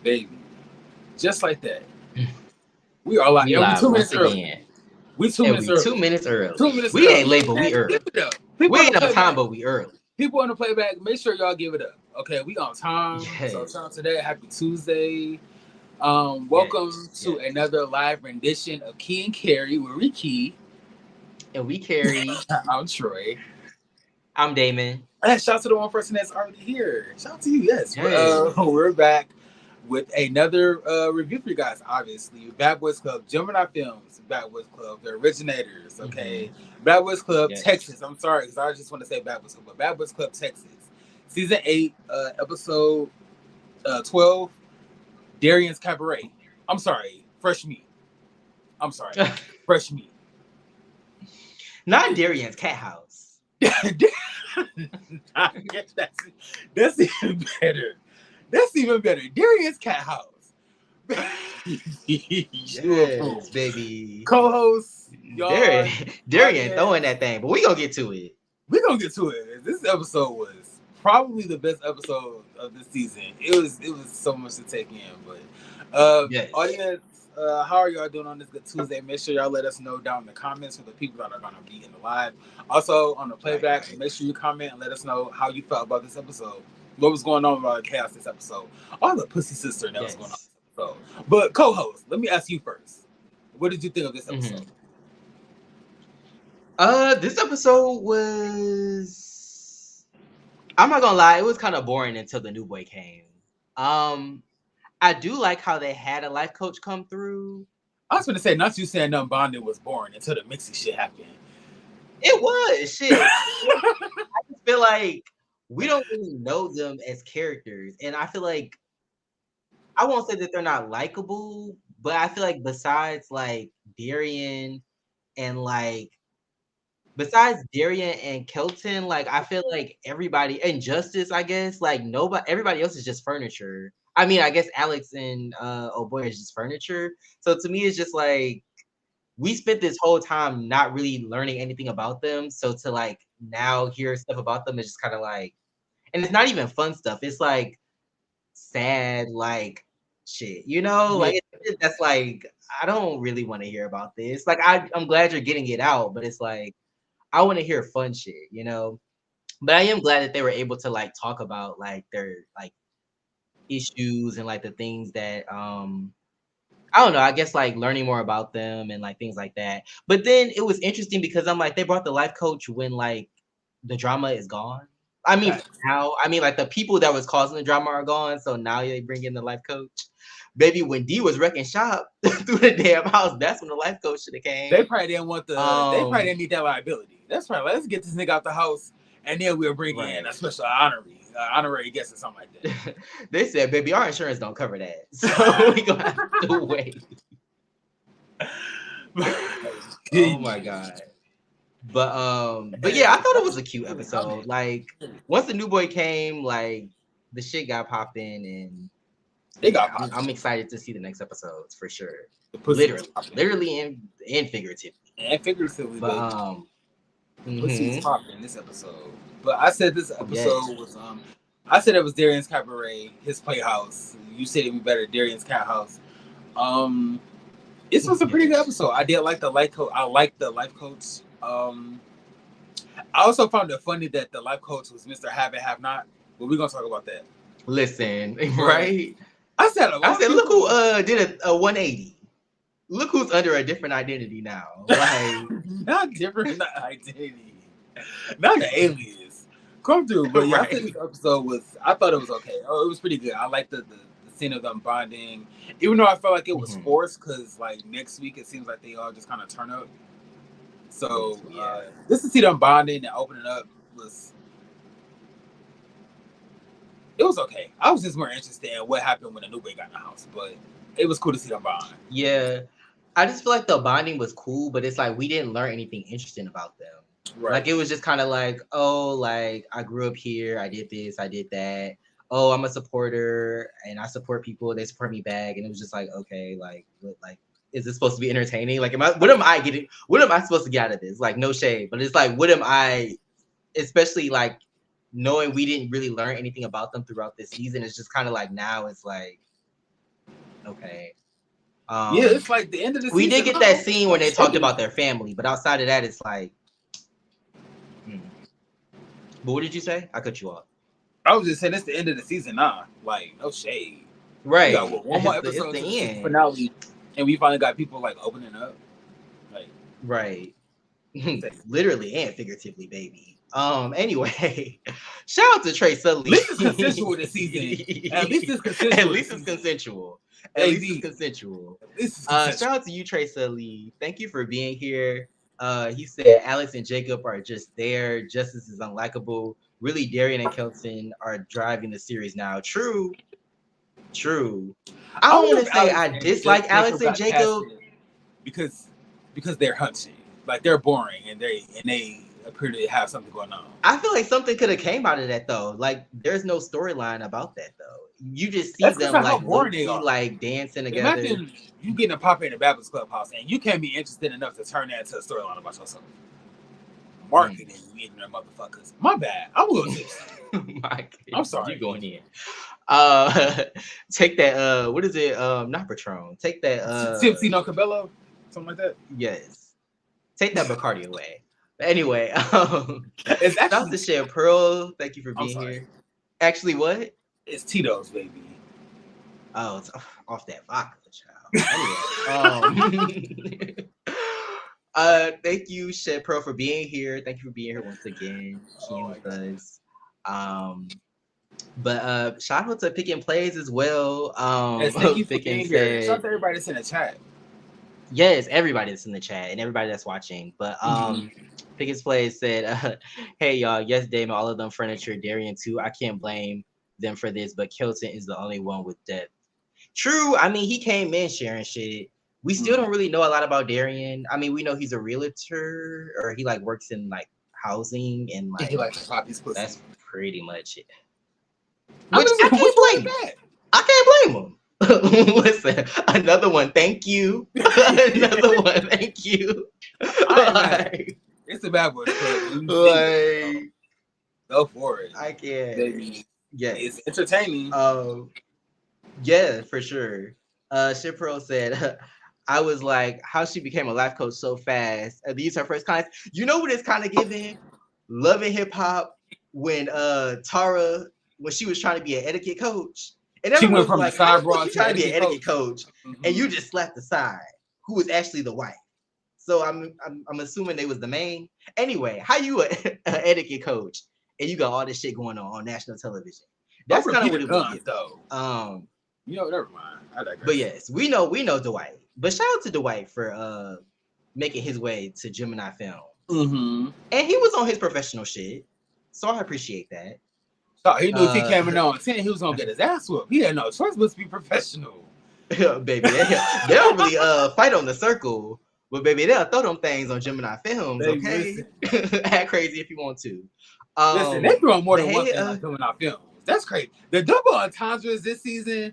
baby. Just like that. We are live. We Yeah, we live 2 minutes once early. again. We 2 minutes And we early. 2 minutes early. 2 minutes We early. ain't late, but we Man, early. give it up. People We on ain't the on time, playback. but we early. People on the playback, make sure y'all give it up. Okay, we on time. Yes. So shout out today. Happy Tuesday. Welcome to Yes. another live rendition of Key and Carrie, where we key. And we carry. I'm Troy. I'm Damon. And shout out to the one person that's already here. Shout out to you. Yes. Yes. We're back with another review for you guys, obviously. Bad Boys Club, Gemini Filmz, Bad Boys Club, the originators, okay? Bad Boys Club, Yes. Texas. I'm sorry, because I just want to say Bad Boys Club, but Bad Boys Club, Texas. Season 8, episode 12, Darian's Cabaret. I'm sorry, Fresh Meat. I'm sorry, Fresh Meat. Not Darian's cat house. I guess that's even better. That's even better. Darian's cat house. Yes, baby. Co-host, y'all. Darian throwing that thing, but we gonna get to it. We're gonna get to it. This episode was probably the best episode of this season. It was so much to take in. But Yes. audience, how are y'all doing on this good Tuesday? Make sure y'all let us know down in the comments for the people that are gonna be in the live. Also on the playback, Right. make sure you comment and let us know how you felt about this episode. What was going on about chaos this episode? All the pussy sister that was going on this episode. But co-host, let me ask you first. What did you think of this episode? This episode was, I'm not gonna lie, it was kind of boring until the new boy came. I do like how they had a life coach come through. I was gonna say, not you saying nothing bonding was boring until the mixy shit happened. It was shit. I just feel like we don't really know them as characters, and I feel like I won't say that they're not likable, but I feel like besides Darian and Kelton, like I feel like everybody and Justice, I guess, everybody else is just furniture. I mean, I guess Alex and oh boy is just furniture. So to me, it's just like we spent this whole time not really learning anything about them. So to now hear stuff about them is just kind of and it's not even fun stuff. It's sad, shit, that's I don't really want to hear about this. I'm glad you're getting it out, but it's I want to hear fun shit, But I am glad that they were able to talk about their issues and the things that I don't know, I guess learning more about them and things like that. But then it was interesting because I'm they brought the life coach when the drama is gone. I mean, now, the people that was causing the drama are gone, so now they bring in the life coach. Baby, when D was wrecking shop through the damn house, that's when the life coach should have came. They probably didn't want they probably didn't need that liability. That's right. Let's get this nigga out the house, and then we'll bring in a special honorary guest or something like that. They said, baby, our insurance don't cover that, so we gonna have to wait. Oh my god. But yeah, I thought it was a cute episode. Once the new boy came, the shit got popping, and they got popping. I'm excited to see the next episodes for sure. Literally and figuratively. But pussy's popping this episode. But I said this episode was I said it was Darian's Cabaret, his playhouse. You said it would be better, Darian's cat house. This was a pretty good episode. I did like the life coach. I liked the life coach. I also found it funny that the life coach was Mr. Have It, Have Not. But we're gonna talk about that. Listen, right? I said, look who did a 180. Look who's under a different identity now. Not different identity. Not the alias. Come through, but yeah, I think this episode I thought it was okay. Oh, it was pretty good. I liked the scene of them bonding, even though I felt like it was forced because next week it seems like they all just kind of turn up. So just to see them bonding and opening up it was okay. I was just more interested in what happened when the new boy got in the house, but it was cool to see them bond. Yeah, I just feel like the bonding was cool, but it's we didn't learn anything interesting about them. Right. It was just kind of I grew up here, I did this, I did that. Oh, I'm a supporter and I support people, they support me back, and it was just okay, is this supposed to be entertaining? What am I supposed to get out of this? No shade, but it's what am I, especially knowing we didn't really learn anything about them throughout this season. It's just kind of now it's Okay. Yeah, it's like the end of the We did season. get that scene when they talked about their family, but outside of that, it's like. But what did you say? I cut you off. I was just saying it's the end of the season now. Like, no shade. Right. We got one more episode to the season finale, and we finally got people like opening up. Like, right. Literally and figuratively, baby. Anyway, shout out to Trey Sully. At least it's consensual this season. At least it's consensual. At least it's consensual. At least it's consensual. Shout out to you, Trey Sully. Thank you for being here. He said Alex and Jacob are just there. Justice is unlikable. Really, Darian and Kelton are driving the series now. True. I don't want to say I dislike Alex and Jacob because they're hunching. Like they're boring and they appear to have something going on. I feel like something could have came out of that though. Like there's no storyline about that though. You just see them like dancing together. Imagine you getting a pop in the Baptist Clubhouse and you can't be interested enough to turn that into a storyline about yourself. Marketing, ignorant motherfuckers. My bad. I'm a little tipsy. I'm sorry. You going in. Take that what is it? Not Patron. Take that Tipsy no Cabello, something like that. Yes. Take that Bacardi away. But anyway, it's actually to share Pearl. Thank you for being here. Actually, what? It's Tito's, baby. Oh, it's off that vodka, child. Anyway, thank you, Shed Pearl, for being here. Thank you for being here once again. With us. But shout out to Pick and Plays as well. Thank you for being here. Shout out to everybody that's in the chat. Yes, everybody that's in the chat and everybody that's watching. But Pickens Plays said, hey y'all, yes, Damon, all of them furniture, Darian too. I can't blame them for this, but Kelton is the only one with depth. True. I mean, he came in sharing shit. We still don't really know a lot about Darian. I mean, we know he's a realtor or he like works in like housing and like he likes to pop his pussy. That's pretty much it. Which I can't blame him. I can't blame him. Listen, another one. Thank you. Another one. Thank you. Like, it's a bad boy. Like, go for it. I can't. Baby. Yeah, it's entertaining. Yeah, for sure. Shipro said, I was like, how she became a life coach so fast. Are these her first clients? You know what it's kind of giving? Love and Hip Hop when Tara, when she was trying to be an etiquette coach. And she went from like, the sidebar to trying to be an etiquette coach, and you just slapped aside who was actually the wife. So I'm assuming they was the main. Anyway, how you an etiquette coach and you got all this shit going on national television? That's kind of what it was, though. You know, never mind. I digress. But yes, we know Dwight. But shout out to Dwight for making his way to Gemini Filmz. And he was on his professional shit, so I appreciate that. So he knew if he came in on 10, he was gonna get his ass whooped. He had no choice but to be professional. Baby, they don't really fight on the circle, but baby, they'll throw them things on Gemini Filmz. Baby, okay, act crazy if you want to. Listen, they throwing more than one thing on Gemini Filmz. That's crazy. The double entendres this season,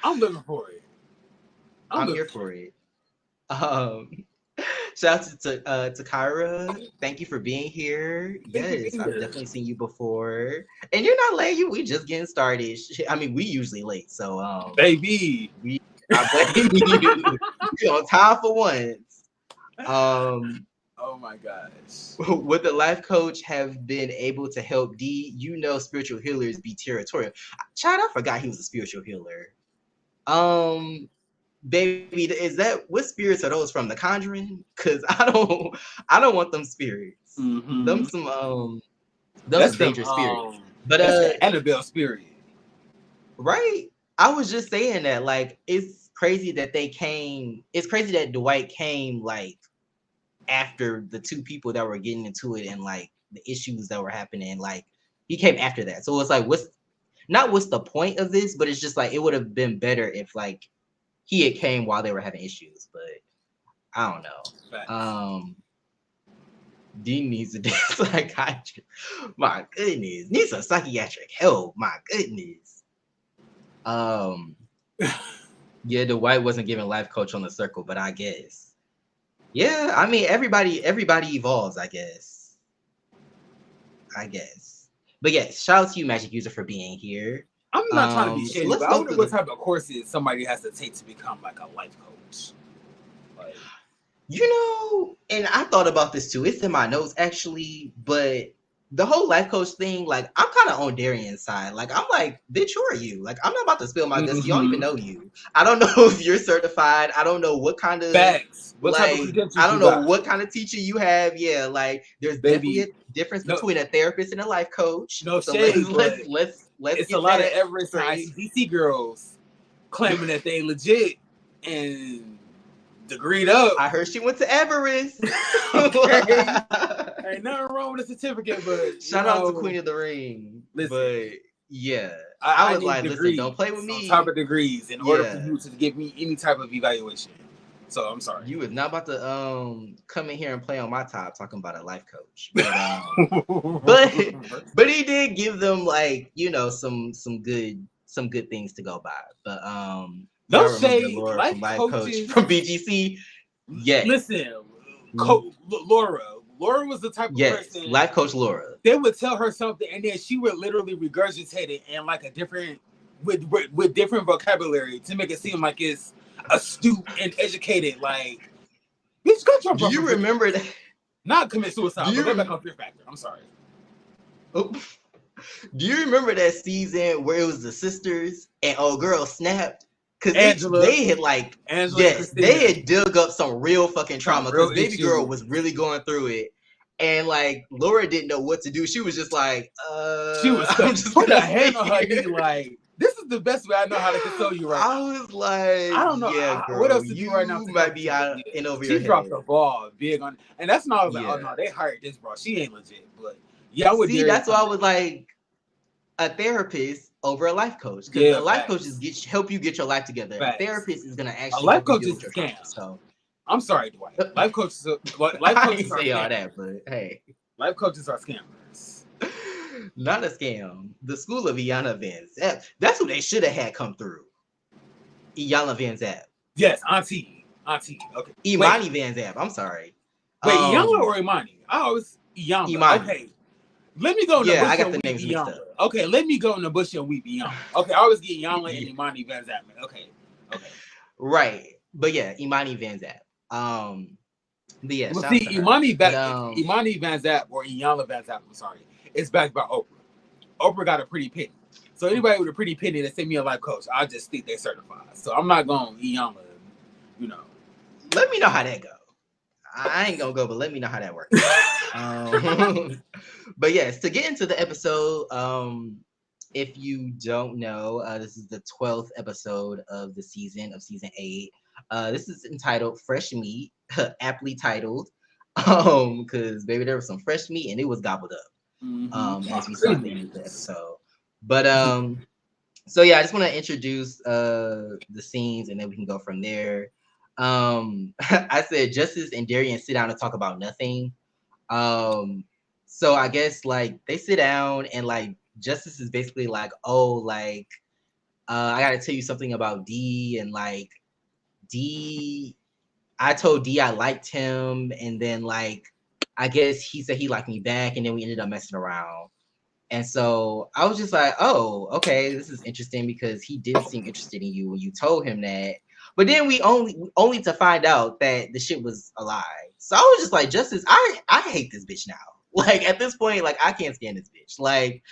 I'm looking for it. I'm here for it. Shout out to Kyra. Thank you for being here. Yes, I've definitely seen you before. And you're not late. We just getting started. I mean, we usually late. So baby. I blame you. We on time for once. Oh my gosh. Would the life coach have been able to help D? You know, spiritual healers be territorial. Child, I forgot he was a spiritual healer. Baby, is that what spirits are those from? The Conjuring? Cause I don't want them spirits. Them some dangerous spirits. But Annabelle spirit. Right? I was just saying that, like, it's crazy that they came. It's crazy that Dwight came like after the two people that were getting into it and like the issues that were happening. Like he came after that. So it's like, what's the point of this? But it's just like it would have been better if like he had came while they were having issues, but I don't know. Dean needs a psychiatrist. My goodness, needs some psychiatric help. My goodness. Yeah, Dwight wasn't giving life coach on the circle, but I guess. Yeah, I mean everybody evolves, I guess. But yes, shout out to you, Magic User, for being here. I'm not trying to be So shady, let's but I go wonder through what the. type of courses somebody has to take to become like a life coach. Like, You know, and I thought about this too. It's in my notes actually, but the whole life coach thing, like I'm kind of on Darian's side. Like I'm like, bitch, who are you? Like I'm not about to spill my guts. You don't even know you. I don't know if you're certified. I don't know what kind of facts. What type of I credentials don't you know got, what kind of teacher you have. Yeah, like there's definitely a baby? difference No, between a therapist and a life coach. no So let's shade, but let's it's a get lot of that Everest and straight. ICDC girls claiming that they legit and degreed up. I heard she went to Everest. Okay, ain't nothing wrong with a certificate, but Shout out to Queen of the Ring. listen, But yeah, I I was need like, listen, degrees don't play with on top me. of degrees in order for Yeah. you to give me any type of evaluation. So I'm sorry. You is not about to come in here and play on my top talking about a life coach. But but he did give them like, you know, some good things to go by. But No y'all remember shade, Laura from life Life Coach coaches. from BGC? Yes. Listen, Laura was the type of person. Life coach Laura. They would tell her something, and then she would literally regurgitate it in like a different, with different vocabulary to make it seem like it's astute and educated. Like, bitch, go jump. Do you remember that? Not commit suicide, but go back on Fear Factor. I'm sorry. Oh. Do you remember that season where it was the sisters and old girl snapped? Because they had like, they had dug up some real fucking trauma because baby girl was really going through it. And like Laura didn't know what to do. She was just like, she was just put a hand on her knee like, this is the best way I know how to console you right now. I was like, I don't know. Yeah, girl, what else to do right now? You might be out and over your head. She dropped the ball big on, and that's not. I was like, oh no, they hired this bro. She ain't legit. But yeah, I would. See, that's why I was like, a therapist over a life coach, because a life coach is help you get your life together. A therapist is gonna actually a life coach is a scam. So I'm sorry, Dwight. Life coaches, life coaches say all that, but hey, life coaches are scammers. Not a scam. The school of Iyanla Vanzant. That's who they should have had come through. Iyanla Vanzant. Yes, Auntie. Okay. Imani Vanzant. I'm sorry. Wait, Iyanla or Imani? I always Iyanla. Okay. Let me go in the bush. I got the names mixed up. Okay, let me go in the bush and weep Iyanla. Okay, I always get Iyanla and Imani Vanzant. Okay. Right. But yeah, Imani Vanzant. But yeah, well, see, Imani Vanzant or Iyanla Vanzant, I'm sorry, it's backed by Oprah. Oprah got a pretty penny. So anybody with a pretty penny that send me a life coach, I just think they certified. So I'm not going Iyanla, you know. Let me know how that go. I ain't gonna go, but let me know how that works. But yes, to get into the episode, if you don't know, this is the 12th episode of the season 8. This is entitled Fresh Meat, aptly titled, because baby, there was some fresh meat and it was gobbled up. As we start the episode. But so yeah, I just want to introduce the scenes and then we can go from there. I said Justice and Darian sit down and talk about nothing. So I guess like they sit down and like Justice is basically like, oh, like I gotta tell you something about D, and like D, I told D I liked him, and then like I guess he said he liked me back, and then we ended up messing around. And so I was just like, oh, okay, this is interesting because he didn't seem interested in you when you told him that. But then we only to find out that the shit was a lie. So I was just like, Justice, I hate this bitch now. Like at this point, like I can't stand this bitch. Like,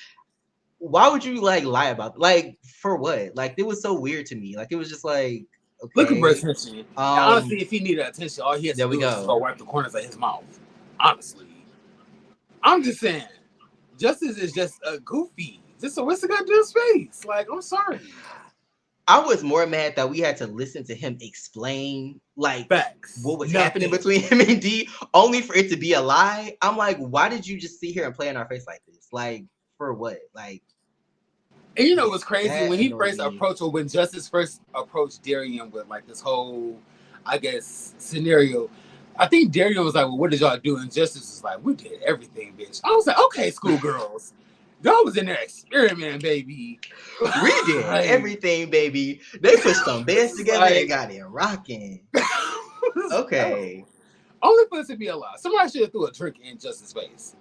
why would you like lie about like for what? Like it was so weird to me. Like it was just like, okay. Looking for attention. Honestly, if he needed attention, all he had to do was go wipe the corners of his mouth. Honestly, I'm just saying, Justice is just a goofy. Just a what's the goddamn space? Like, I'm sorry. I was more mad that we had to listen to him explain like facts. What was happening between him and D, only for it to be a lie. I'm like, why did you just sit here and play in our face like this? Like, for what? Like, and you know what's crazy? When he first approached, or when Justice first approached Darian with like this whole, I guess, scenario, I think Darian was like, well, what did y'all do? And Justice was like, we did everything, bitch. I was like, okay, schoolgirls. Y'all was in there experimenting, baby. We did everything, baby. They put some beds together and got it rocking. Okay. Only for it to be a lie. Somebody should have threw a drink in Justice's face.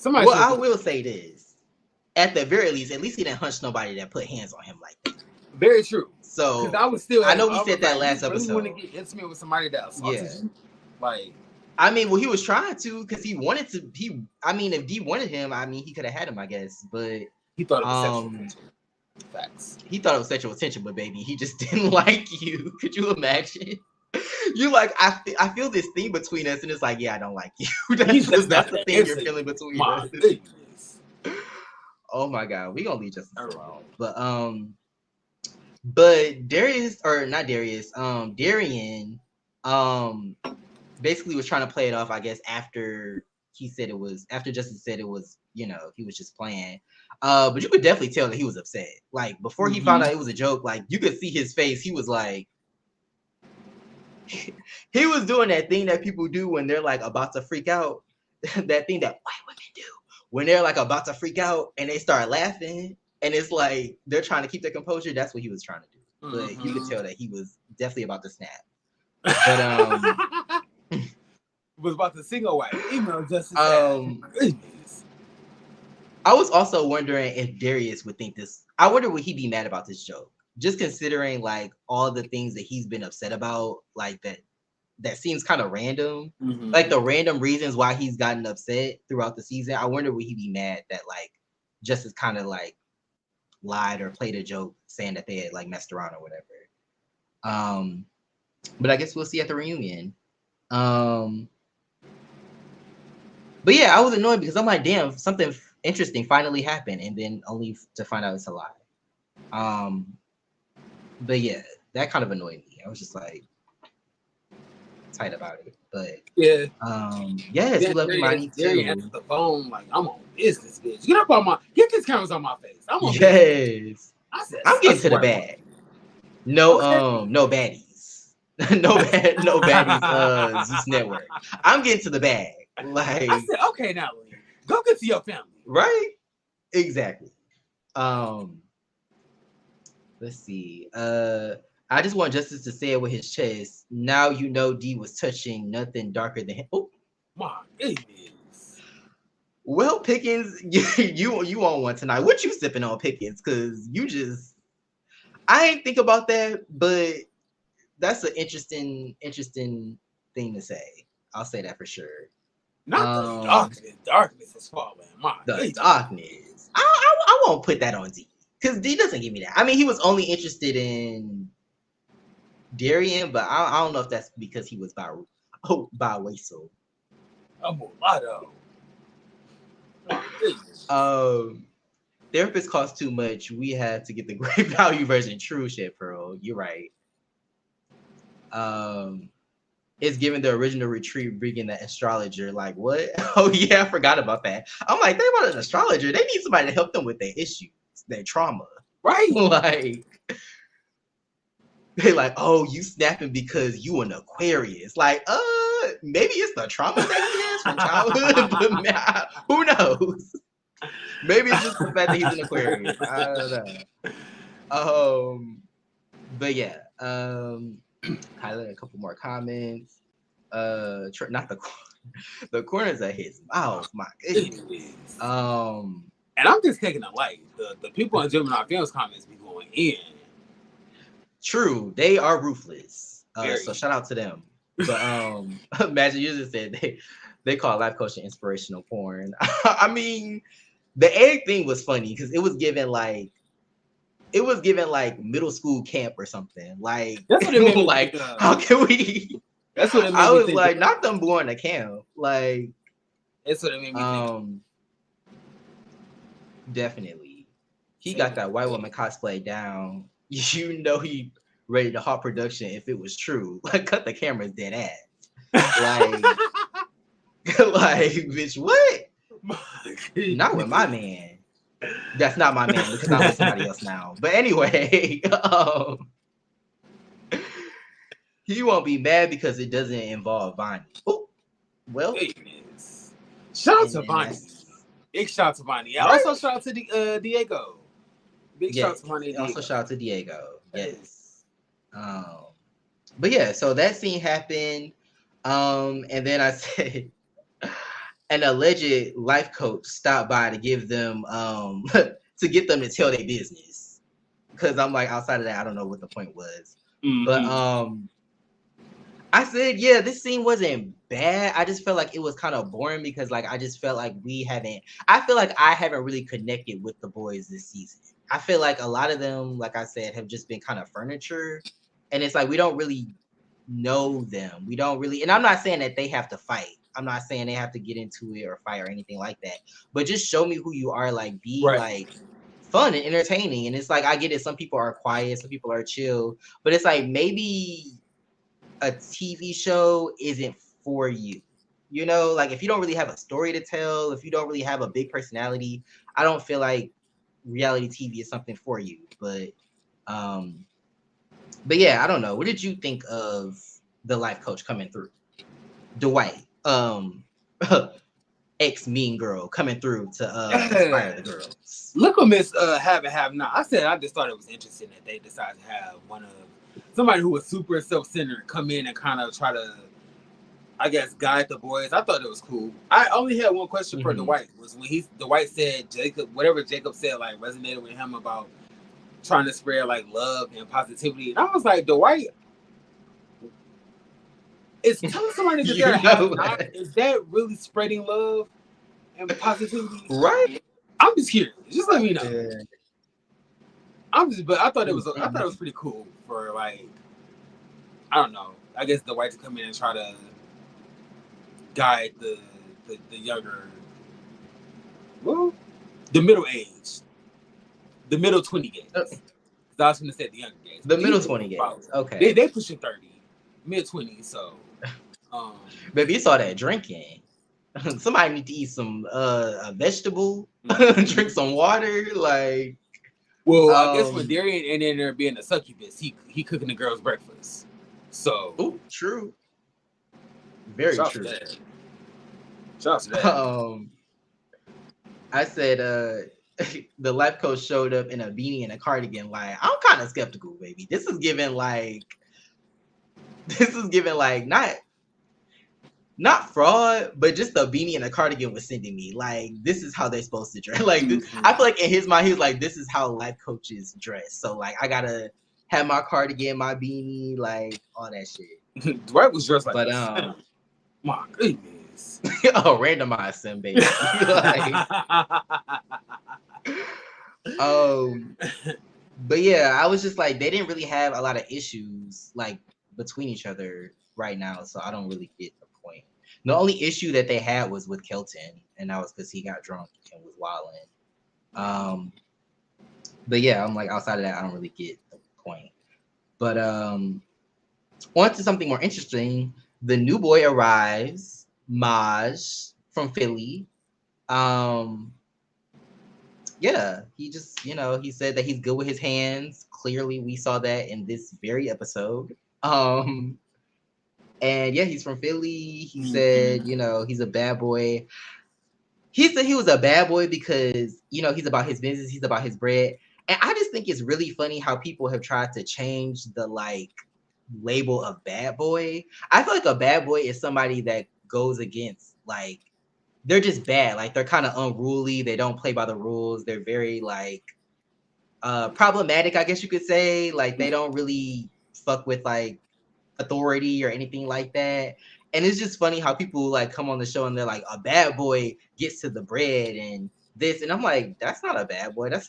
I will say this. at the very least, at least he didn't hunch nobody that put hands on him like that. Very true. So because I was still. I know we said that last episode. episode. Want to get intimate with somebody that assaulted you? Like, I mean, well, he was trying to because he wanted to. I mean, if D wanted him, I mean, he could have had him, I guess. But he thought it was sexual attention. Facts. He thought it was sexual attention, but baby, he just didn't like you. Could you imagine? You like, I feel this thing between us, and it's like, yeah, I don't like you. that's the thing you're feeling between us. Oh my god, we gonna leave Justice alone. But Darius, or not Darius, Darian, basically was trying to play it off, I guess, after Justice said it was, you know, he was just playing. But you could definitely tell that he was upset. Like before he found out it was a joke, like you could see his face. He was like, he was doing that thing that people do when they're like about to freak out. That thing that white women do when they're like about to freak out and they start laughing, and it's like they're trying to keep their composure. That's what he was trying to do. But you could tell that he was definitely about to snap. But was about to single white email Justice. I was also wondering if Darius would think this. I wonder would he be mad about this joke? Just considering like all the things that he's been upset about, like that seems kind of random. Like the random reasons why he's gotten upset throughout the season. I wonder would he be mad that like Justice kind of like lied or played a joke saying that they had like messed around or whatever. But I guess we'll see at the reunion. But yeah, I was annoyed because I'm like, damn, something interesting finally happened, and then only to find out it's a lie. But yeah, that kind of annoyed me. I was just like tight about it. But yeah, yes, we love you, Money too. Answered the phone like, I'm on business, bitch. Get these cameras on my face. I'm on business. I'm getting to the bag. No, okay. No baddies. no baddies. Zeus Network. I'm getting to the bag. Like I said, okay, now Lee, go get to your family. Right? Exactly. Let's see. I just want Justice to say it with his chest. Now you know D was touching nothing darker than him. Oh my goodness. Well, Pickens, you on one tonight. What you sipping on, Pickens? Because I ain't think about that, but that's an interesting thing to say. I'll say that for sure. Not the darkness. Darkness is falling. The darkness. I won't put that on D. Because D doesn't give me that. I mean, he was only interested in Darian, but I don't know if that's because he was by Weasel. A mulatto. Therapist costs too much. We had to get the great value version. True shit, Pearl. You're right. It's given the original retreat bringing the astrologer. Like, what? Oh yeah, I forgot about that. I'm like, think about an astrologer. They need somebody to help them with their issues, their trauma. Right. Like, they're like, oh, you snapping because you an Aquarius. Like, maybe it's the trauma that he has from childhood, but who knows? Maybe it's just the fact that he's an Aquarius. I don't know. But yeah, highlight a couple more comments. Not the corners of his mouth. My goodness. And I'm just taking a light. The people in Gemini Filmz comments be going in. True, they are ruthless. So shout out to them. But Magic User said they call life coaching inspirational porn. I mean, the egg thing was funny because it was given like middle school camp or something. Like that's what it made me like think, how can we? That's what it made I me was think like, of. not them going to camp. Like that's what it made me think. Definitely, he got that white woman cosplay down. You know he ready to hot production if it was true. Like cut the cameras dead ass. Like, like bitch, what? Not with my man. That's not my man because I'm with somebody else now. But anyway, he won't be mad because it doesn't involve Bonnie. Oh, well, shout out to Bonnie. Big shout out to Bonnie. Right? Also shout out to Diego. Big shout out to Bonnie. Also shout out to Diego. Yes. But yeah, so that scene happened. And then I said, an alleged life coach stopped by to give them to get them to tell their business. Because I'm like, outside of that, I don't know what the point was. But I said, yeah, this scene wasn't bad. I just felt like it was kind of boring because like I just felt like I feel like I haven't really connected with the boys this season. I feel like a lot of them, like I said, have just been kind of furniture. And it's like we don't really know them. We don't really, and I'm not saying that they have to fight. I'm not saying they have to get into it or fight or anything like that. But just show me who you are, like be like fun and entertaining. And it's like I get it, some people are quiet, some people are chill, but it's like maybe a TV show isn't for you. You know, like if you don't really have a story to tell, if you don't really have a big personality, I don't feel like reality TV is something for you. But yeah, I don't know. What did you think of the life coach coming through? Dwight, ex mean girl coming through to inspire the girls. Look at Miss Have and Have Not. I just thought it was interesting that they decided to have somebody who was super self-centered come in and kind of try to, I guess, guide the boys. I thought it was cool. I only had one question for Dwight, was when Dwight said whatever Jacob said like resonated with him about trying to spread like love and positivity. And I was like, Dwight, is telling somebody that they're have not, is that really spreading love and positivity? Right. I'm just curious. Just let me know. Yeah. But I thought it was pretty cool for like, I don't know. I guess Dwight to come in and try to guide the younger, well, the middle age, the middle 20 gays. I was going to say the younger gays. The middle 20 gays. Okay. They pushing 30, mid 20s. So, baby, you saw that drinking. Somebody need to eat some vegetable, drink some water, like. Well, I guess when Darian and in there being a succubus, he cooking the girls breakfast. So, ooh, true. Very true. Shout to that. I said the life coach showed up in a beanie and a cardigan. Like, I'm kind of skeptical, baby. This is giving like not fraud, but just the beanie and the cardigan was sending me. Like, this is how they're supposed to dress. Like, I feel like in his mind, he was like, this is how life coaches dress. So, like, I gotta have my cardigan, my beanie, like, all that shit. Dwight was dressed like but, this. My goodness. Oh, randomized him, baby. But yeah, I was just like, they didn't really have a lot of issues, like, between each other right now. So I don't really get the point. The only issue that they had was with Kelton, and that was because he got drunk and was wilding. But yeah, I'm like, outside of that, I don't really get the point. But on to something more interesting. The new boy arrives, Maj from Philly. Yeah, he just, he said that he's good with his hands. Clearly, we saw that in this very episode. And yeah, he's from Philly. He said, he's a bad boy. He said he was a bad boy because, he's about his business. He's about his bread. And I just think it's really funny how people have tried to change the, like, label of bad boy. I feel like a bad boy is somebody that goes against, like, they're just bad. Like, they're kind of unruly. They don't play by the rules. They're very, like, problematic, I guess you could say. Like, they don't really fuck with, like, authority or anything like that. And it's just funny how people, like, come on the show and they're like, a bad boy gets to the bread and this. And I'm like, that's not a bad boy. That's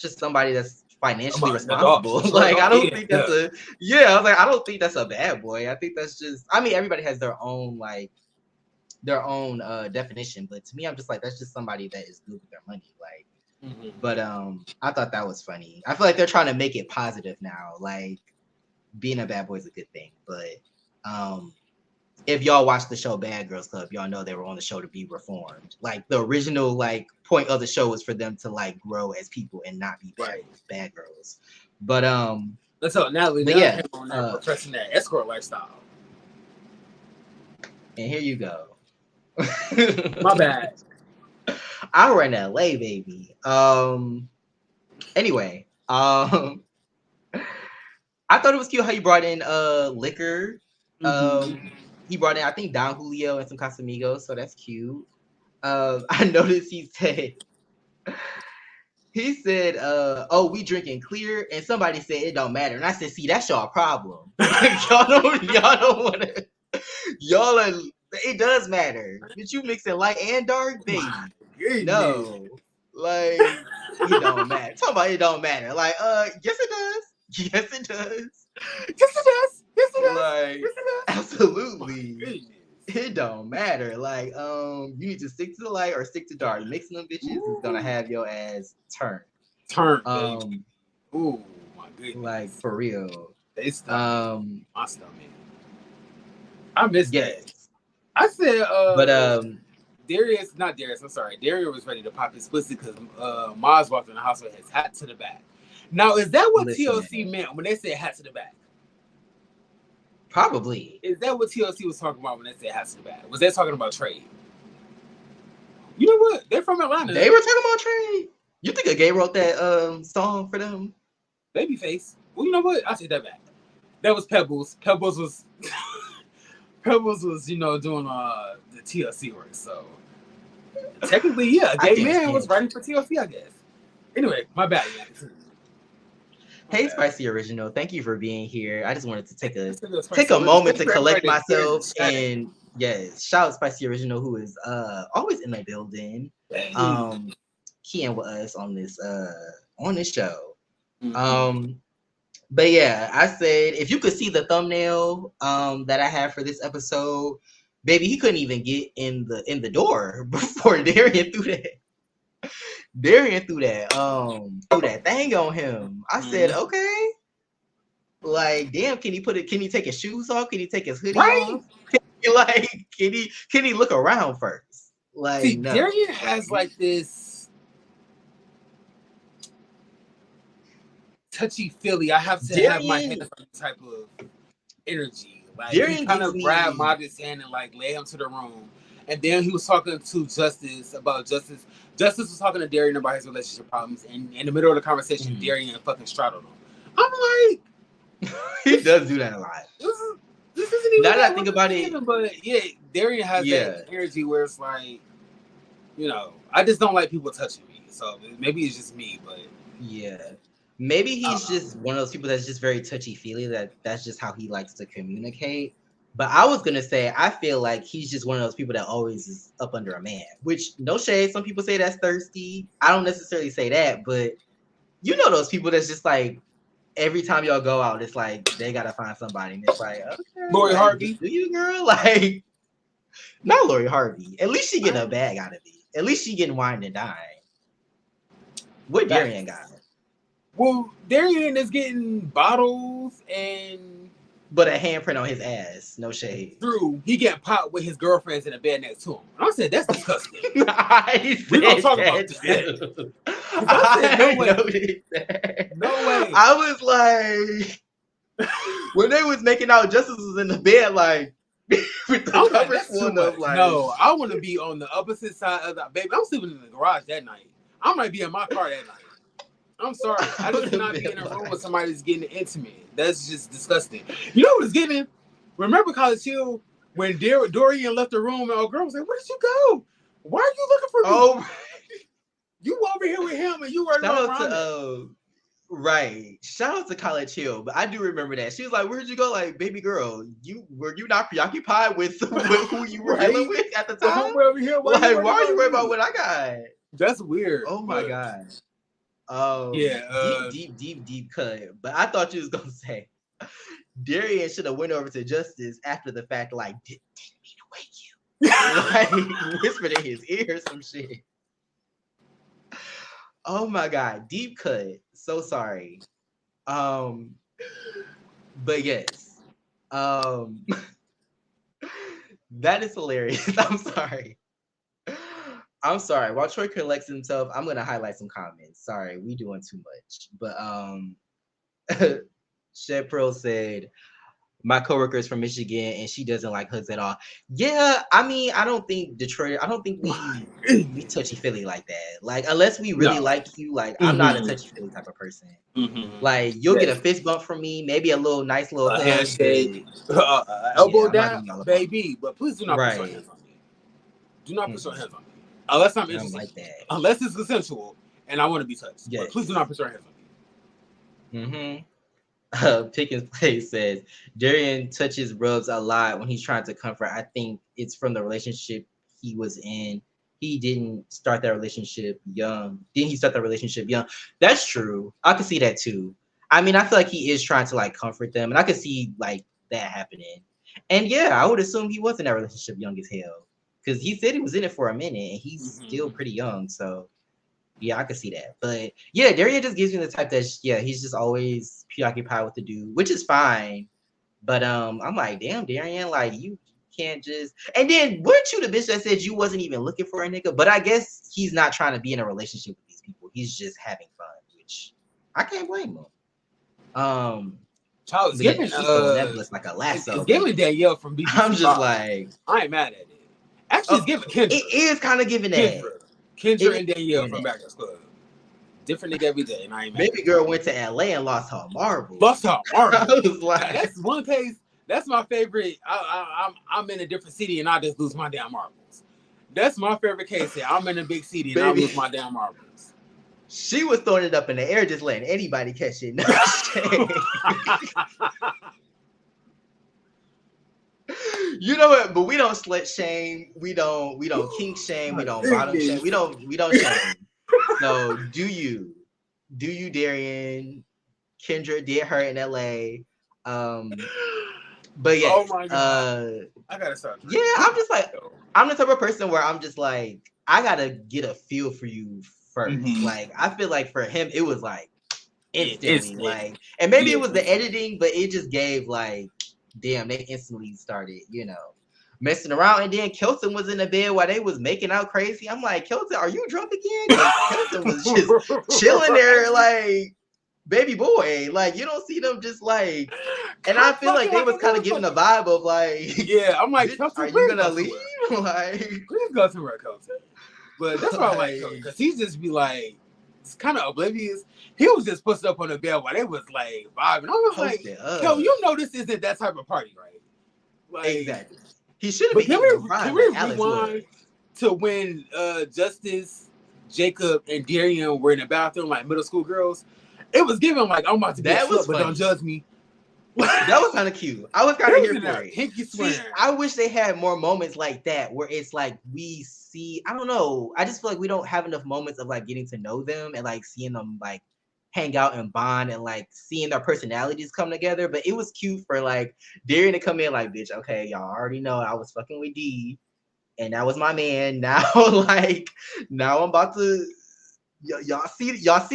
just somebody that's financially responsible. Like, I don't think that's I was like, I don't think that's a bad boy. I think that's just, I mean, everybody has their own, like, definition, but to me, I'm just like, that's just somebody that is good with their money. Like, but I thought that was funny. I feel like they're trying to make it positive now. Like, being a bad boy is a good thing. But if y'all watch the show Bad Girls Club, y'all know they were on the show to be reformed. Like, the original, like, point of the show was for them to, like, grow as people and not be bad girls. But so Natalie came on there professing that escort lifestyle. And here you go. My bad. I were in LA, baby. Anyway, I thought it was cute how you brought in liquor. He brought in, I think, Don Julio and some Casamigos, so that's cute. I noticed he said, oh, we drinking clear, and somebody said it don't matter. And I said, see, that's y'all problem. y'all don't want to, y'all are, it does matter. But you mixing light and dark, baby. No. Like, it don't matter. Talking about it don't matter. Like, yes it does. Yes it does. Yes it does. Yes it does. Like, yes it does. Absolutely. It don't matter. Like, you need to stick to the light or stick to dark. Mixing them bitches is gonna have your ass turn. Baby. Ooh, my goodness. Like, for real. They stuck my stomach. I missed yes. that. I said, but Darius, I'm sorry. Darian was ready to pop his pussy because Maz walked in the house with his hat to the back. Now, is that what TLC meant when they said hat to the back? Probably. Is that what TLC was talking about when they said hat to the back? Was they talking about trade? You know what? They're from Atlanta. They were talking about trade. You think a gay wrote that song for them? Babyface. Well, you know what? I'll take that back. That was Pebbles. Pebbles was doing the TLC work. So technically, yeah, a gay man was writing for TLC, I guess. Anyway, my bad. Hey, Spicy Original, thank you for being here. I just wanted to take a moment to collect myself, and yes, shout out Spicy Original, who is always in the building, keying with us on this show. Mm-hmm. But yeah, I said if you could see the thumbnail that I have for this episode, baby, he couldn't even get in the door before Darian threw that. Darian threw that thing on him. I said, okay. Like, damn, can he take his shoes off? Can he take his hoodie off? Like, can he look around first? Like, see, no. Darian has like this touchy-feely, I have to have my hands on type of energy. Like, Darian he kind of grabbed Margaret's hand and like led him to the room. And then he was talking to Justice about Justice. Justice was talking to Darian about his relationship problems. And in the middle of the conversation, Darian fucking straddled him. I'm like... he does do that a lot. This isn't even... Now that I think about it... But yeah, Darian has that energy where it's like, I just don't like people touching me. So maybe it's just me, but... Yeah. Maybe he's just one of those people that's just very touchy-feely. That's just how he likes to communicate. But I was going to say, I feel like he's just one of those people that always is up under a man. Which, no shade, some people say that's thirsty. I don't necessarily say that, but you know those people that's just like, every time y'all go out, it's like, they got to find somebody. And it's like, okay. Lori Harvey. Do you, girl? Like, not Lori Harvey. At least she getting a bag out of it. At least she getting wine and dine. What Darian got? Well, Darian is getting bottles and... But a handprint on his ass, no shade. True, he getting popped with his girlfriends in the bed next to him. I said that's disgusting. We don't talk about that. I said, no way. No way. I was like, when they was making out, Justice was in the bed like with the covers pulled up. Like, no, I want to be on the opposite side of the baby. I'm sleeping in the garage that night. I might be in my car that night. I'm sorry. I just cannot be in a room with somebody that's getting intimate. That's just disgusting. You know what it's giving? Remember College Hill when Dorian left the room and old girl was like, "Where did you go? Why are you looking for me? Oh, you over here with him and you were around." Right. Shout out to College Hill, but I do remember that. She was like, "Where'd you go?" Like, baby girl, were you not preoccupied with who you were dealing with at the time? Over here, why are you worried about what I got? That's weird. Oh my god. Oh yeah, deep cut. But I thought you was gonna say Darian should have went over to Justice after the fact, like, didn't mean to wake you. Like, whispered in his ear some shit. Oh my god, deep cut. So sorry. But yes. That is hilarious. I'm sorry. While Troy collects himself, I'm gonna highlight some comments. Sorry, we doing too much. But Shed Pro said, my coworker is from Michigan and she doesn't like hugs at all. Yeah, I mean, I don't think Detroit, I don't think we touchy-feely like that. Like, unless we really like you, like, I'm not a touchy-feely type of person. Like, you'll get a fist bump from me, maybe a little nice little handshake, elbow down, baby. But please do not put your hands on me. Do not put your hands on me. Unless I'm I don't interested. like that. Unless it's consensual and I want to be touched. Yes. But please do not put your hands on me. Mm-hmm. Pickens Place says Darian touches rubs a lot when he's trying to comfort. I think it's from the relationship he was in. He didn't start that relationship young. Didn't he start that relationship young? That's true. I can see that too. I mean, I feel like he is trying to like comfort them, and I could see like that happening. And yeah, I would assume he was in that relationship young as hell because he said he was in it for a minute, and he's still pretty young. So yeah, I could see that. But yeah, Darian just gives me the type that he's just always preoccupied with the dude, which is fine. But I'm like, damn, Darian, like you can't just. And then weren't you the bitch that said you wasn't even looking for a nigga? But I guess he's not trying to be in a relationship with these people. He's just having fun, which I can't blame him. Child, it's But giving that was like a lasso. it's giving Danielle from BBC. I'm just like, I ain't mad at it. Actually, it's giving Kendra. It is kind of giving that. Kendra and Danielle from Bachelor's Club. Different nigga every day, and I ain't mad. Baby girl went to LA and lost her marbles. I was like, that's one case. That's my favorite. I'm in a different city and I just lose my damn marbles. That's my favorite case. Here. I'm in a big city and I lose my damn marbles. She was throwing it up in the air, just letting anybody catch it. No You know what? But we don't slut shame. We don't kink shame. We don't bottom shame. We don't shame. So do you, Darian? Kendra did her in LA. But yeah. Oh my God. I gotta start. Yeah, I'm just like, I'm the type of person where I'm just like, I gotta get a feel for you first. Like, I feel like for him, it was like instantly, like, and maybe it was the editing, but it just gave like, damn, they instantly started, messing around. And then Kelton was in the bed while they was making out crazy. I'm like, Kelton, are you drunk again? Kelton was just chilling there, like, baby boy. Like, you don't see them just like, and I feel like they was kind of giving a vibe of like, yeah, I'm like, Kelton, are you gonna leave? Like, please go somewhere, Kelton. But that's why I like Kelton, because he just be like, it's kind of oblivious. He was just pushed up on the bed while they was like vibing. I was like, Kel, you know this isn't that type of party, right? Like, exactly. He should have been. Can we rewind to when Justice, Jacob, and Darian were in the bathroom like middle school girls? It was giving like, I'm about to be a slut, but don't judge me. That was kind of cute. I was kind of here for it. See, I wish they had more moments like that where it's like we see, I don't know. I just feel like we don't have enough moments of like getting to know them and like seeing them like hang out and bond and like seeing their personalities come together. But it was cute for like Darian to come in like, bitch, okay, y'all already know I was fucking with D and that was my man. Now now I'm about to y'all see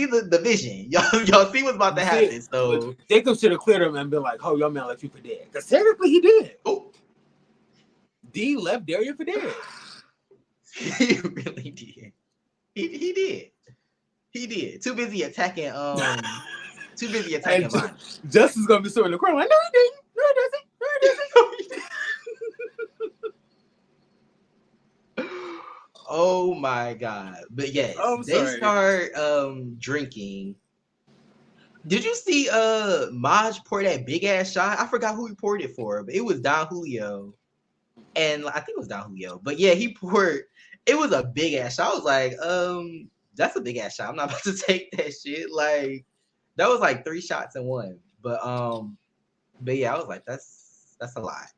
the vision. Y'all see what's about to happen. So Jacob should have cleared him and been like, "Oh, your man left you for dead." Because technically he did. Oh, D left Darian for dead. He really did. He did. He did. Too busy attacking. Justin's gonna be sitting in the corner like, "No, he didn't. No, he doesn't. No, he doesn't." Oh my God. But yes, they start drinking. Did you see Maj pour that big ass shot? I forgot who he poured it for, but it was Don Julio. And I think it was Don Julio. But yeah, he poured, it was a big ass shot. I was like, that's a big ass shot. I'm not about to take that shit. Like, that was like 3 shots in one. But yeah, I was like, that's a lot.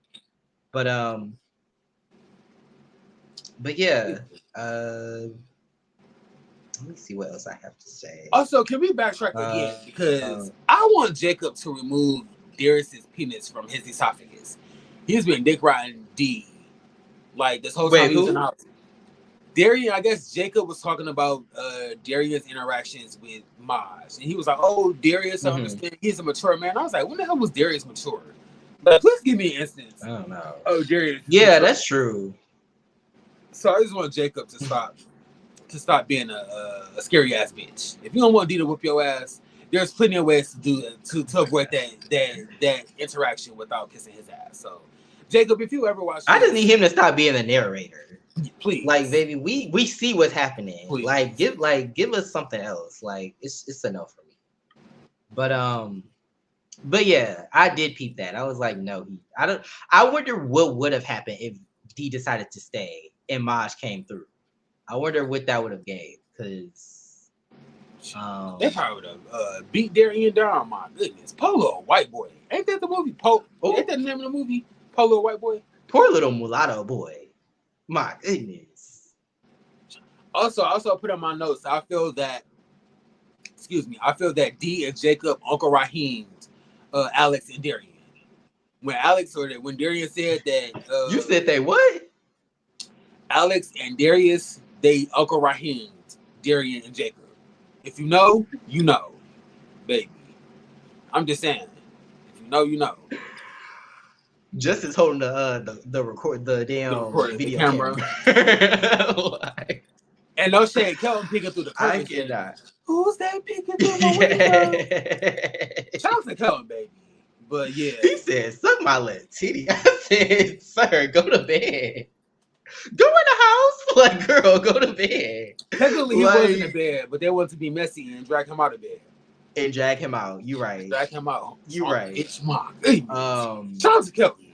But yeah, let me see what else I have to say. Also, can we backtrack again? Because I want Jacob to remove Darius's penis from his esophagus. He's been dick riding D like this whole time he was in the house. Darian, I guess Jacob was talking about Darius' interactions with Maj. And he was like, oh, Darius, I understand. He's a mature man. I was like, when the hell was Darius mature? But please give me an instance. I don't know. Oh, Darius. Yeah, mature. That's true. So I just want Jacob to stop being a scary ass bitch. If you don't want D to whoop your ass, there's plenty of ways to do to avoid that interaction without kissing his ass. So, Jacob, if you ever watch, I just need him to stop being the narrator. Please, like, baby, we see what's happening. Please. Give us something else. Like, it's enough for me. But yeah, I did peep that. I was like, no, I wonder what would have happened if D decided to stay and Maj came through. I wonder what that would have gave, because they probably would have beat Darian down. My goodness, Polo White Boy, ain't that the movie? Ain't that the name of the movie? Polo White Boy. Poor little mulatto boy. My goodness. Also put on my notes. I feel that D and Jacob, Uncle Raheem's, Alex and Darian. When Darian said that, you said they what? Alex and Darius, they Uncle Raheem's, Darian and Jacob. If you know, you know, baby. I'm just saying. If you know, you know. Justice holding the damn video camera. Like, and no shade, Kelvin picking through the curtain. I cannot. Who's that picking through the window? Shout out to Kelvin, baby. But yeah. He said, suck my little titty. I said, sir, go to bed. Go in the house. Like, girl, go to bed. Technically, he was in the bed, but they wanted to be messy and drag him out of bed. And drag him out. You right. Drag him out. You right. It's my shout out to Kelvin.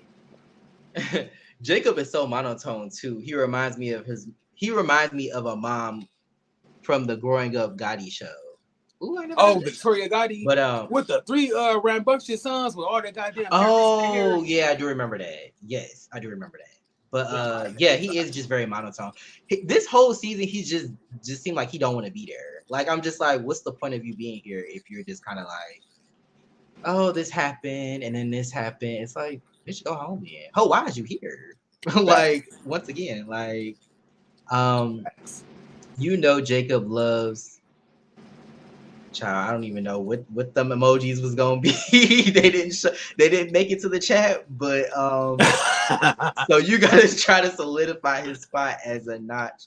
Jacob is so monotone too. He reminds me of a mom from the Growing Up Gotti show. Ooh, Victoria Gotti. But with the 3 rambunctious sons with all that goddamn. Oh yeah, I do remember that. Yes, I do remember that. But yeah, he is just very monotone. This whole season, he just seemed like he don't want to be there. Like, I'm just like, what's the point of you being here if you're just kind of like, oh, this happened and then this happened. It's like, bitch, go home then. Oh, why is you here? Like, once again, like, Jacob loves. Child, I don't even know what them emojis was gonna be. They didn't make it to the chat, but so you gotta try to solidify his spot as a notch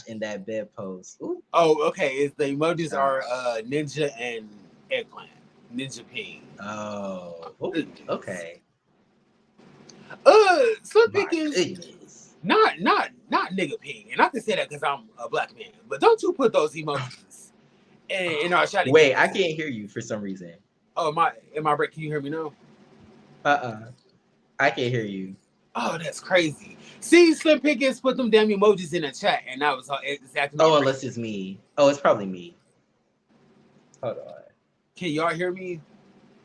in that bedpost. Ooh. Oh, okay. The emojis are ninja and eggplant. Ninja ping. Oh, okay. Slim Pickens, not nigga ping, and I can say that because I'm a black man. But don't you put those emojis in our chat? Wait, I can't hear you for some reason. Oh, am I break? Can you hear me now? I can't hear you. Oh, that's crazy. See, Slim Pickens put them damn emojis in the chat, and that was exactly. Oh, unless it's me. Oh, it's probably me. Hold on. Can y'all hear me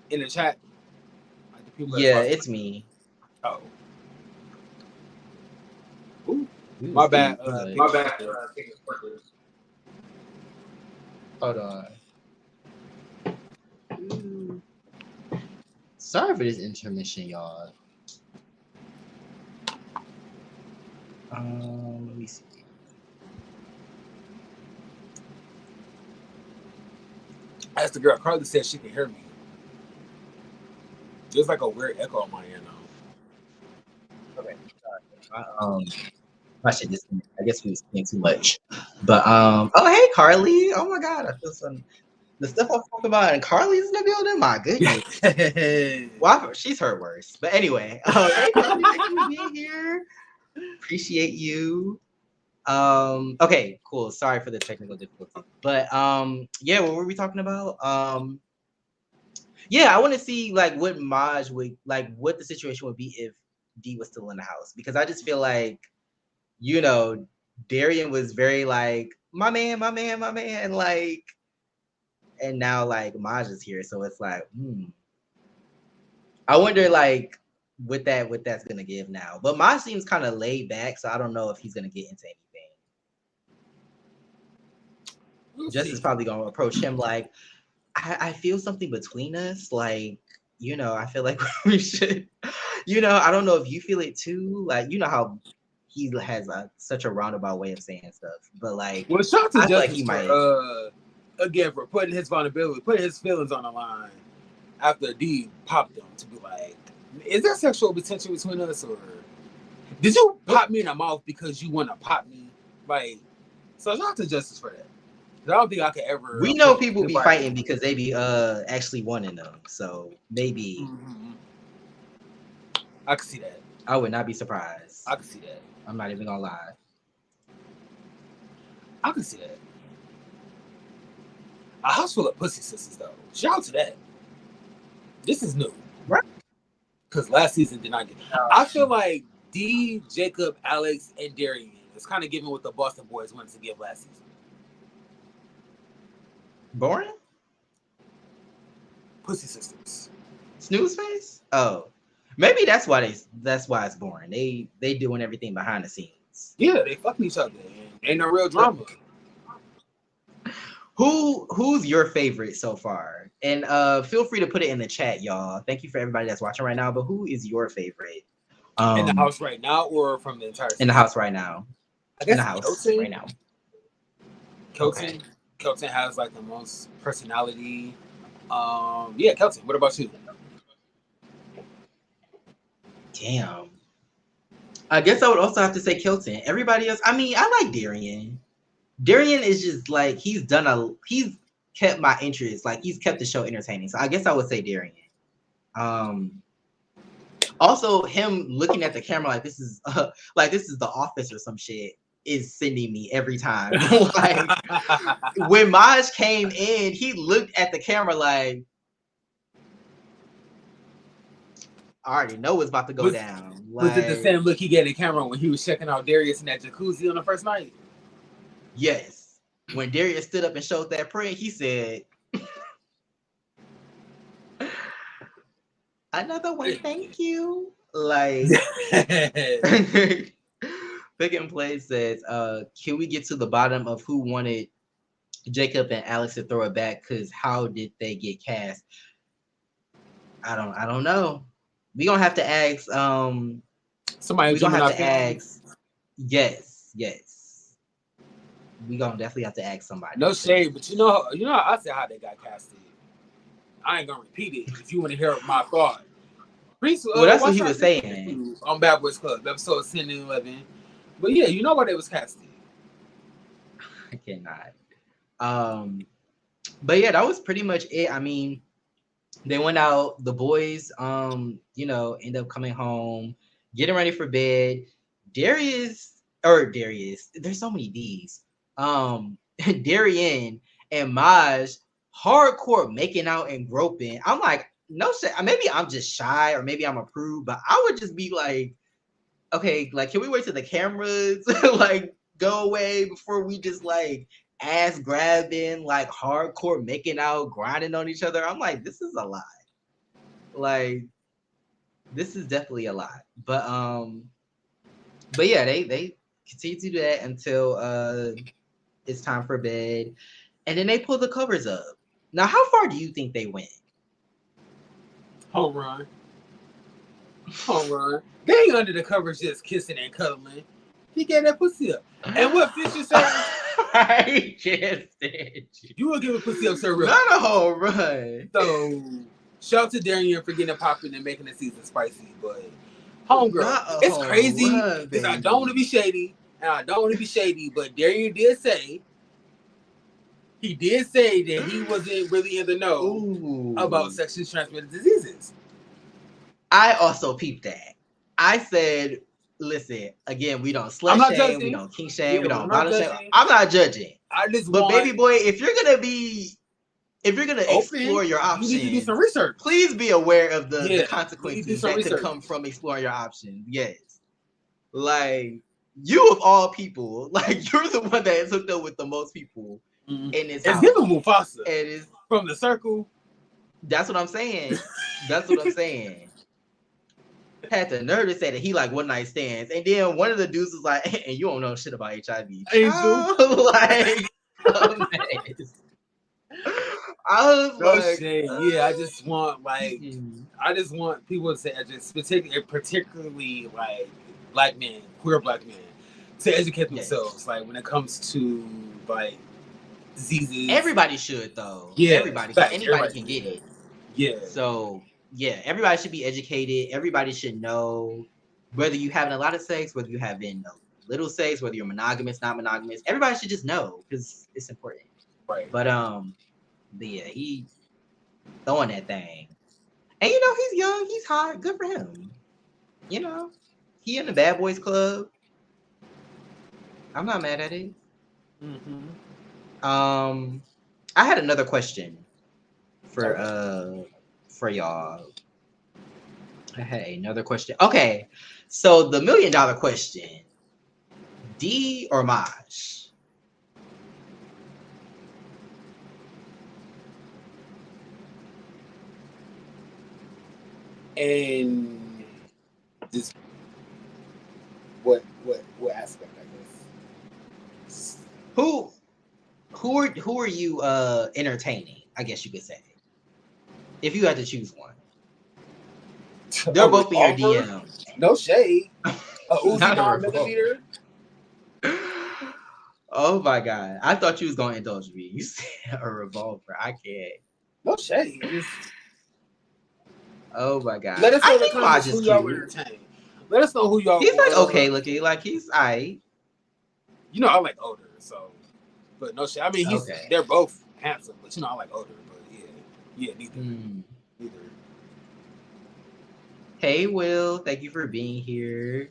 in the chat? Yeah, it's me. Oh. Ooh. My bad. Hold on. Sorry for this intermission, y'all. Let me see. As the girl Carly said, she can hear me. There's like a weird echo on my end now. Okay. I should just. I guess we was saying too much. But oh hey Carly. Oh my God, I feel some. The stuff I'm talking about, and Carly's in the building. My goodness. Well, she's heard worse. But anyway, hey Carly, thank you for being here. Appreciate you. Okay, cool. Sorry for the technical difficulty. But yeah, what were we talking about? Yeah, I want to see like what Maj would like, what the situation would be if D was still in the house, because I just feel like, Darian was very like my man, like, and now like Maj is here, so it's like, I wonder like what that's gonna give now. But Maj seems kind of laid back, so I don't know if he's gonna get into anything. Justice probably gonna approach him like, I feel something between us, like, I feel like we should, I don't know if you feel it too, like, how he has such a roundabout way of saying stuff, but like, well, shout out to Justice like he might again for putting his vulnerability, putting his feelings on the line after D popped him to be like, is there sexual potential between us, or did you pop me in the mouth because you want to pop me? Like, so shout out to Justice for that. I don't think I could ever. We know people be fighting because they be actually wanting them, so maybe. I can see that. I would not be surprised. I can see that. I'm not even gonna lie. I can see that. A house full of pussy sisters, though. Shout out to that. This is new, right? Because last season did not get. I feel like D, Jacob, Alex, and Darian It's kind of giving what the Boston Boys wanted to give last season. Boring? Pussy Sisters. Snooze face? Oh. Maybe that's why it's boring. They doing everything behind the scenes. Yeah, they fucking each other. Ain't no real drama. Who's your favorite so far? And feel free to put it in the chat, y'all. Thank you for everybody that's watching right now. But who is your favorite? In the house right now, or from the entire season? In the house right now. I guess in the house Kelton, right now. Kelton has like the most personality. Yeah, Kelton. What about you? Damn. I guess I would also have to say Kelton. Everybody else, I mean, I like Darian. Darian is just like he's kept my interest, like he's kept the show entertaining. So I guess I would say Darian. Also, him looking at the camera like this is the office or some shit is sending me every time. Like when Maj came in, he looked at the camera like I already know what's about to go down. Was it the same look he gave the camera when he was checking out Darius in that jacuzzi on the first night? Yes. When Darius stood up and showed that print, he said, "Another one, thank you." Like, Pick and Play says, "Can we get to the bottom of who wanted Jacob and Alex to throw it back? Because how did they get cast? I don't know. We gonna have to ask. Somebody. We gonna have to ask. Yes. We gonna definitely have to ask somebody. No shade, but you know, I said how they got casted. I ain't gonna repeat it. If you want to hear my thought, well, that's what he was saying on Bad Boys Club, episode 10 and 11. But yeah, you know why they was casted. I cannot. But yeah, that was pretty much it. I mean, they went out. The boys, end up coming home, getting ready for bed. Darius. There's so many D's. Darian and Maj hardcore making out and groping. I'm like, no shit. Maybe I'm just shy or maybe I'm a prude, but I would just be like, okay, like, can we wait till the cameras like go away before we just like ass grabbing, like hardcore making out, grinding on each other? I'm like, this is a lot. Like, this is definitely a lot. But yeah, they continue to do that until it's time for bed, and then they pull the covers up. Now, how far do you think they went? Home run. They ain't under the covers just kissing and cuddling. He gave that pussy up. And what Fisher said? I can't stand you. You will give a pussy up, sir. Not a home run. So, shout out to Darian for getting it popping and making the season spicy, but homegirl, it's crazy because I don't want to be shady, but Darian did say that he wasn't really in the know about sexually transmitted diseases. I also peeped that. I said, listen, again, we don't slut shame, we don't kink shame, we don't bottle shame. I'm not judging. Baby boy, if you're gonna explore your options, you need to do some research. Please be aware of the consequences that could come from exploring your options. Yes. Like, you of all people, like, you're the one that is hooked up with the most people in this house. It's giving Mufasa. It is from the circle. That's what I'm saying. Had the nerve to say that he like one night stands, and then one of the dudes was like, "And you don't know shit about HIV." Like, I was like, yeah, I just want people to say, particularly like black men, queer black men, to educate themselves. Like when it comes to like diseases, everybody should though. Yeah, anybody can get it. Yeah. So yeah, everybody should be educated. Everybody should know whether you having a lot of sex, whether you having little sex, whether you're monogamous, not monogamous. Everybody should just know because it's important. Right. But yeah, he throwing that thing, and he's young, he's hot. Good for him. He in the Bad Boys Club. I'm not mad at it. Mm-hmm. I had another question for y'all. I had another question. Okay, so the $1 million question: D or Maj? And just what aspect, I guess. Who are you entertaining? I guess you could say, if you had to choose one. They're both in your DMs. No shade. A Uzi Not a 9mm. Oh my god! I thought you was gonna indulge me. You said a revolver. I can't. No shade. Oh my god! Let us know I in the think Maj comments is who y'all cute. would entertain. Let us know who y'all. He's like okay looking. Like he's aight. You know, I like older, so. But no shit. I mean, they're both handsome, but you know, I like older. But yeah, neither. Hey, Will, thank you for being here.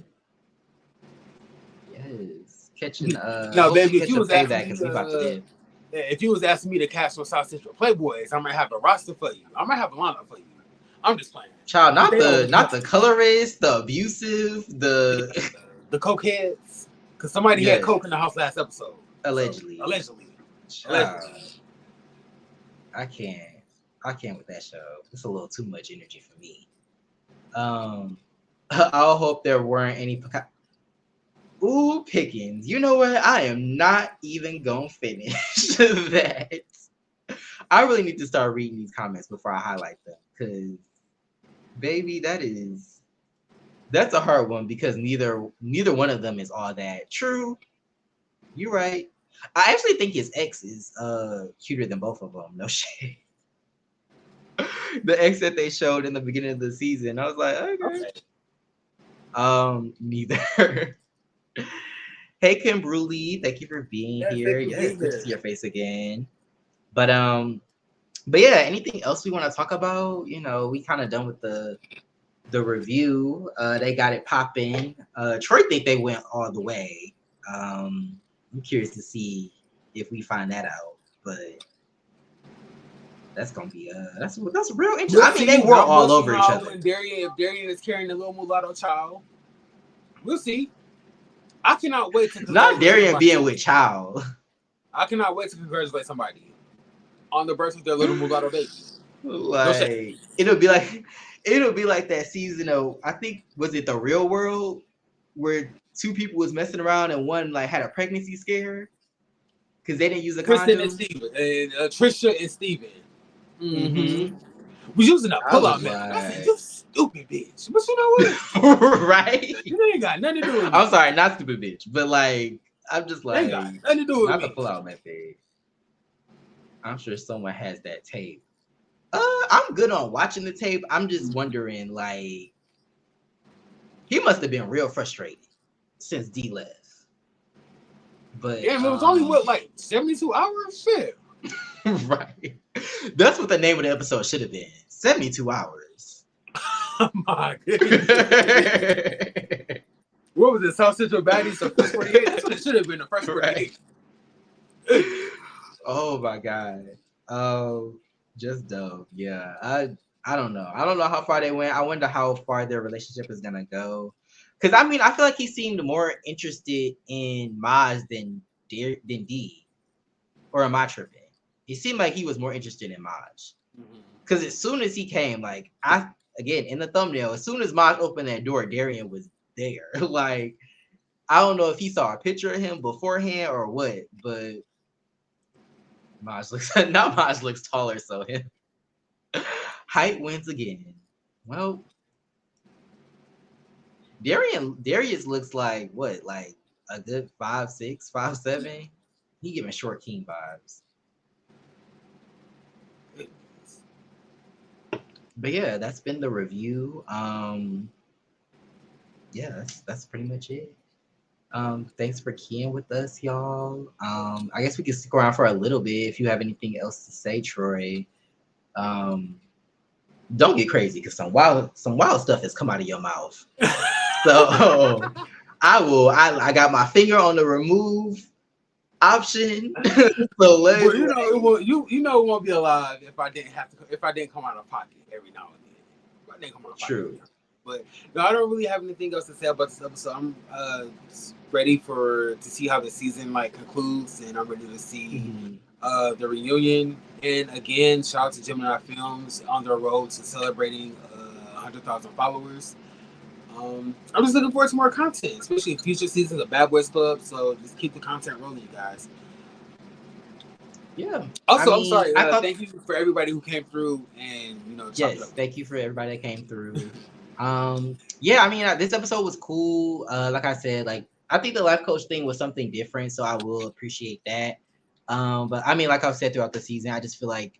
Yes, catching. No, baby, if you was asking me, if you was asking me to cast for South Central Playboys, I might have a roster for you. I might have a lineup for you. I'm just playing. Child, not the colorist, the abusive, the cokeheads. Because somebody had coke in the house last episode. Allegedly. So, allegedly. I can't with that show. It's a little too much energy for me. I'll hope there weren't any pickings. You know what? I am not even gonna finish that. I really need to start reading these comments before I highlight them, because baby, that's a hard one, because neither one of them is all that true. You're right. I actually think his ex is cuter than both of them. No shade. The ex that they showed in the beginning of the season, I was like, okay. Neither. Hey, Kim Bruley, thank you for being here. Yes, good to see your face again. But yeah, anything else we want to talk about? You know, we kind of done with the review. They got it popping. Troy think they went all the way. I'm curious to see if we find that out, but that's gonna be that's real interesting. I mean, they were all over each other. If Darian is carrying a little mulatto child, we'll see. I cannot wait to not Darian being with child. I cannot wait to congratulate somebody on the birth of their little mulatto baby. Like it'll be like that season of, I think, was it The Real World, where two people was messing around and one like had a pregnancy scare because they didn't use a condom. Trisha and Steven. Mm-hmm. Was using a pull-out method. I said, "You stupid bitch." But you know what? Right? You ain't got nothing to do with me. I'm sorry, not stupid bitch, but like I'm just like, ain't got nothing to do with not me. The pull-out method. I'm sure someone has that tape. I'm good on watching the tape. I'm just wondering, like, he must have been real frustrated since D left. But yeah, it was only like 72 hours. Shit. Right. That's what the name of the episode should have been. 72 hours. Oh my goodness. What was it? South Central Baddies, the first 48? That's what it should have been, the first 48. Right. Oh my god. Just dope. Yeah. I don't know. I don't know how far they went. I wonder how far their relationship is gonna go. Because I mean, I feel like he seemed more interested in Maj than D. Or am I tripping? He seemed like he was more interested in Maj. Because as soon as he came, like, again, in the thumbnail, as soon as Maj opened that door, Darian was there. Like, I don't know if he saw a picture of him beforehand or what, but Maj looks taller, so him. Height wins again. Well, Darius looks like what? Like a good 5'6", 5'7". He giving short king vibes. But yeah, that's been the review. Yeah, that's pretty much it. Thanks for keying with us, y'all. I guess we can stick around for a little bit if you have anything else to say, Troy. Don't get crazy, because some wild stuff has come out of your mouth. So I got my finger on the remove option. So let's. Well, it won't be alive if I didn't come out of pocket every now and then. If I didn't come out of pocket. True. But no, I don't really have anything else to say about this episode. I'm ready to see how the season like concludes, and I'm ready to see the reunion. And again, shout out to Gemini Filmz on their road to celebrating 100,000 followers. I'm just looking forward to more content, especially future seasons of Bad Boys Club. So just keep the content rolling, you guys. Yeah. Also, I'm sorry. Thank you for everybody who came through and yes, thank you for everybody that came through. Yeah, I mean, this episode was cool. Like I said, like I think the life coach thing was something different, so I will appreciate that. But I mean, like I've said throughout the season, I just feel like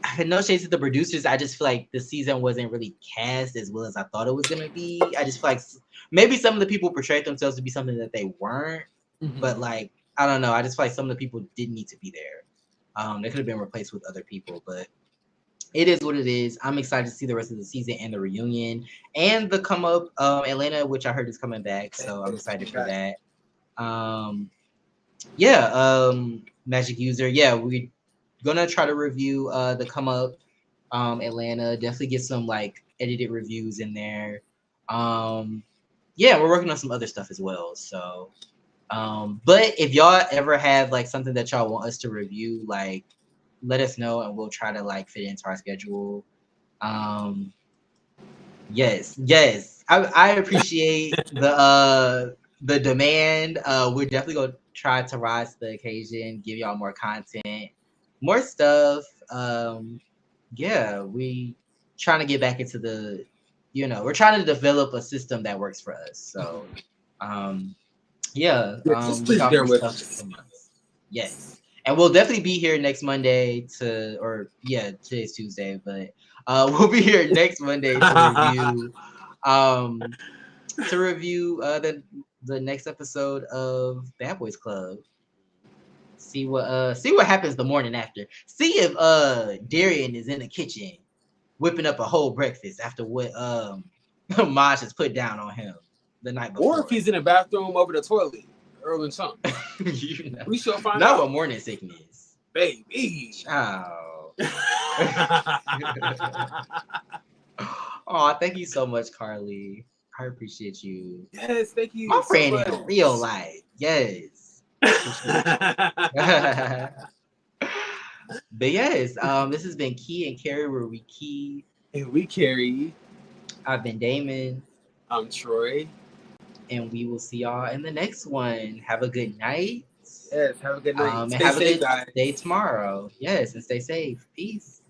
I had no shades to the producers. I just feel like the season wasn't really cast as well as I thought it was gonna be. I just feel like maybe some of the people portrayed themselves to be something that they weren't. But like, I don't know. I just feel like some of the people didn't need to be there. They could have been replaced with other people, but it is what it is. I'm excited to see the rest of the season and the reunion and the come up Atlanta, which I heard is coming back. So I'm excited for that. Magic User. Yeah, we're gonna try to review the come up Atlanta. Definitely get some like edited reviews in there. We're working on some other stuff as well. So but if y'all ever have like something that y'all want us to review, like let us know and we'll try to like fit into our schedule. Yes. I appreciate the demand. We're definitely gonna try to rise to the occasion, give y'all more content, more stuff. We trying to get back into the, we're trying to develop a system that works for us. So just please bear with us. Yes. And we'll definitely be here next Monday today's Tuesday, but we'll be here next Monday to review the next episode of Bad Boys Club. See what happens the morning after. See if Darian is in the kitchen whipping up a whole breakfast after what Maj has put down on him the night before. Or if he's in the bathroom over the toilet. Earl and Chunk. We shall find out. What morning sickness. Baby. Ciao. Oh, thank you so much, Carly. I appreciate you. Yes, thank you. My friend in real life. Yes. But yes, this has been Key and Carrie, where we key and we carry. I've been Damon. I'm Troy. And we will see y'all in the next one. Have a good night. Yes, have a good night. And have a good day tomorrow. Yes, and stay safe. Peace.